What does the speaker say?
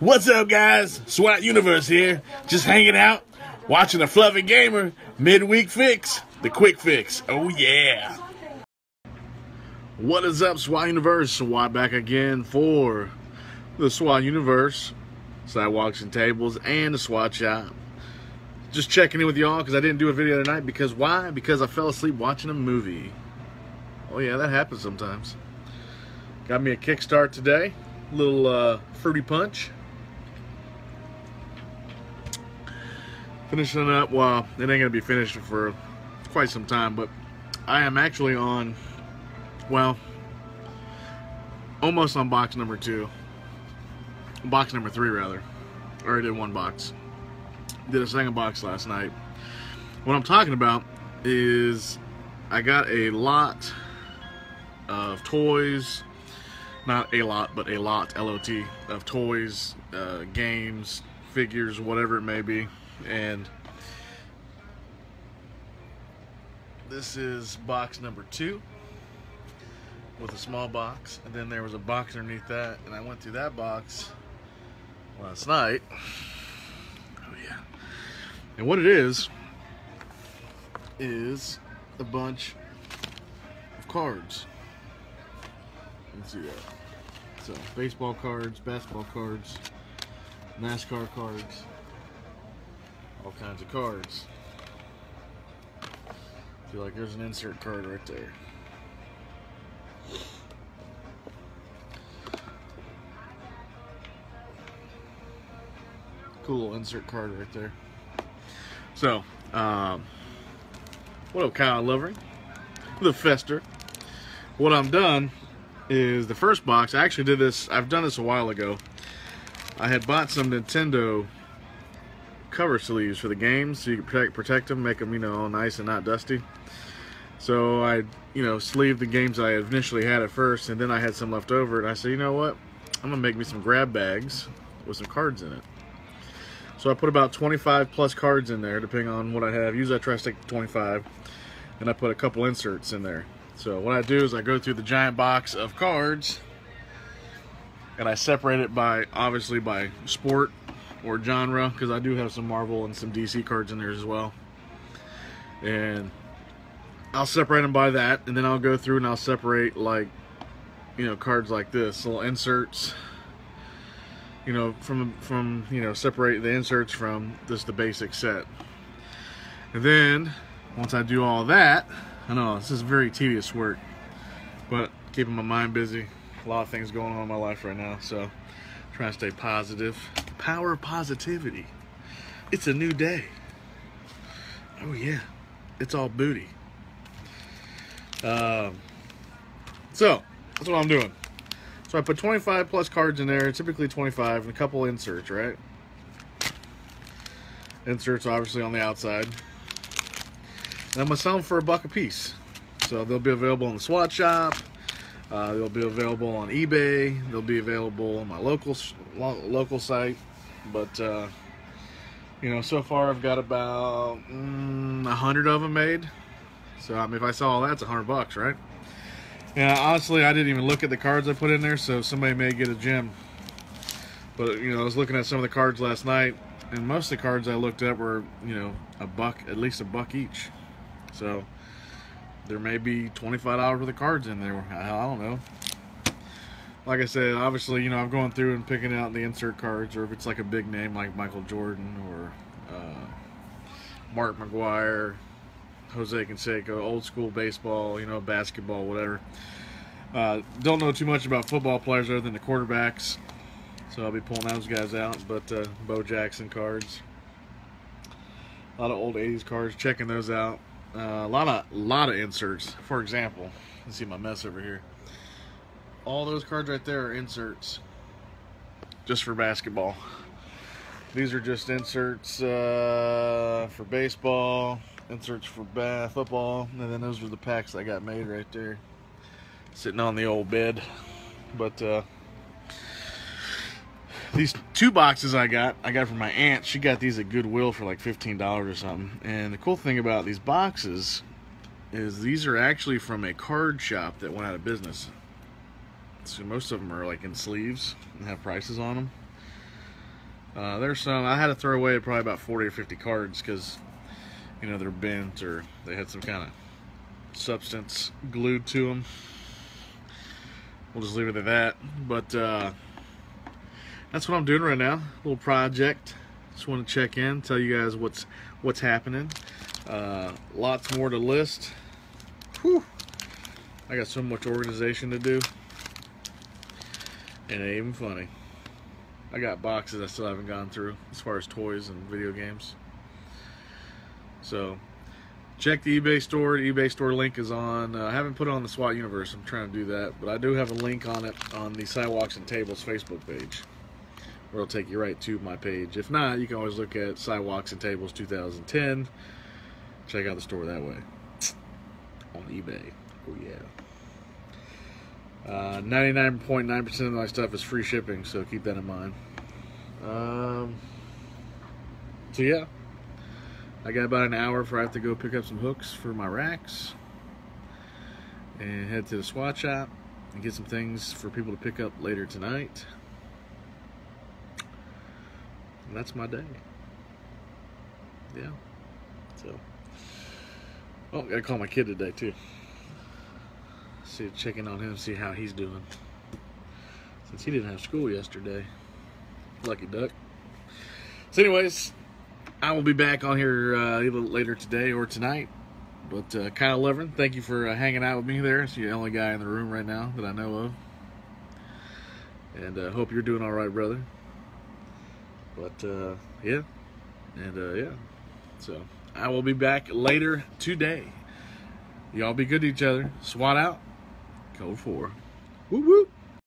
What's up, guys? SWAT Universe here. Just hanging out, watching a fluffy gamer midweek fix, the quick fix. Oh yeah. What is up, SWAT Universe? SWAT back again for the SWAT Universe, Sidewalks and Tables, and the SWAT Shop. Just checking in with y'all because I didn't do a video tonight. Because why? Because I fell asleep watching a movie. Oh yeah, that happens sometimes. Got me a kickstart today. Little fruity punch. Finishing up. Well, it ain't gonna be finished for quite some time, but I am actually on, well, almost on box number 2. Box number 3 rather. I already did one box. Did a second box last night. What I'm talking about is I got a lot of toys. Not a lot, but a lot, L-O-T, of toys, games, figures, whatever it may be. And this is box number 2 with a small box. And then there was a box underneath that. And I went through that box last night. Oh, yeah. And what it is a bunch of cards. Let's see that. So, baseball cards, basketball cards, NASCAR cards, all kinds of cards. I feel like there's an insert card right there. Cool insert card right there. So, what up, Kyle Lovering? The PHESTOR. What I'm done is the first box. I actually did this, I've done this a while ago. I had bought some Nintendo cover sleeves for the games so you can protect them, make them, all nice and not dusty. So I, sleeved the games I initially had at first, and then I had some left over, and I said, you know what? I'm gonna make me some grab bags with some cards in it. So I put about 25 plus cards in there, depending on what I have. Usually I try to stick to 25, and I put a couple inserts in there. So what I do is I go through the giant box of cards and I separate it by, obviously, by sport or genre, because I do have some Marvel and some DC cards in there as well. And I'll separate them by that, and then I'll go through and I'll separate, like, cards like this, little inserts, separate the inserts from just the basic set. And then once I do all that, I know this is very tedious work, but keeping my mind busy. A lot of things going on in my life right now, so trying to stay positive. The power of positivity. It's a new day. Oh yeah, it's all booty. So that's what I'm doing. So I put 25 plus cards in there, typically 25, and a couple inserts, right? Inserts obviously on the outside. And I'm going to sell them for $1 a piece. So they'll be available in the SWAT Shop. They'll be available on eBay. They'll be available on my local site. But, so far I've got about 100 of them made. So, if I sell all that, it's $100, right? Yeah, honestly, I didn't even look at the cards I put in there, so somebody may get a gem. But, I was looking at some of the cards last night, and most of the cards I looked at were, $1, at least $1 each. So there may be $25 worth of cards in there. I don't know. Like I said, obviously, I'm going through and picking out the insert cards, or if it's like a big name like Michael Jordan or Mark McGuire, Jose Canseco, old school baseball, basketball, whatever. Don't know too much about football players other than the quarterbacks, so I'll be pulling those guys out. But Bo Jackson cards, a lot of old 80s cards, checking those out. A lot of inserts. For example, let's see my mess over here. All those cards right there are inserts just for basketball. These are just inserts for baseball, inserts for football, and then those are the packs I got made right there, sitting on the old bed. But these 2 boxes I got from my aunt. She got these at Goodwill for like $15 or something. And the cool thing about these boxes is these are actually from a card shop that went out of business. So most of them are like in sleeves and have prices on them. There's some, I had to throw away probably about 40 or 50 cards because, you know, they're bent or they had some kind of substance glued to them. We'll just leave it at that. But that's what I'm doing right now. A little project. Just want to check in, tell you guys what's happening. Lots more to list. Whew. I got so much organization to do. It ain't even funny. I got boxes I still haven't gone through as far as toys and video games. So check the eBay store. The eBay store link is on. I haven't put it on the SWAT Universe. I'm trying to do that, but I do have a link on it on the Sidewalks and Tables Facebook page, where it'll take you right to my page. If not, you can always look at Sidewalks and Tables 2010. Check out the store that way on eBay. Oh yeah. 99.9% of my stuff is free shipping, so keep that in mind. So yeah, I got about an hour before I have to go pick up some hooks for my racks and head to the SWAT shop and get some things for people to pick up later tonight. And that's my day. Yeah. So, oh, gotta call my kid today too. Checking on him, see how he's doing, since he didn't have school yesterday. Lucky duck. So anyways, I will be back on here either later today or tonight. But Kyle Levering, thank you for hanging out with me there. So you're the only guy in the room right now that I know of, and hope you're doing all right, brother. But yeah, and yeah, so I will be back later today. Y'all be good to each other. SWAT out. Code 4. Woo woo.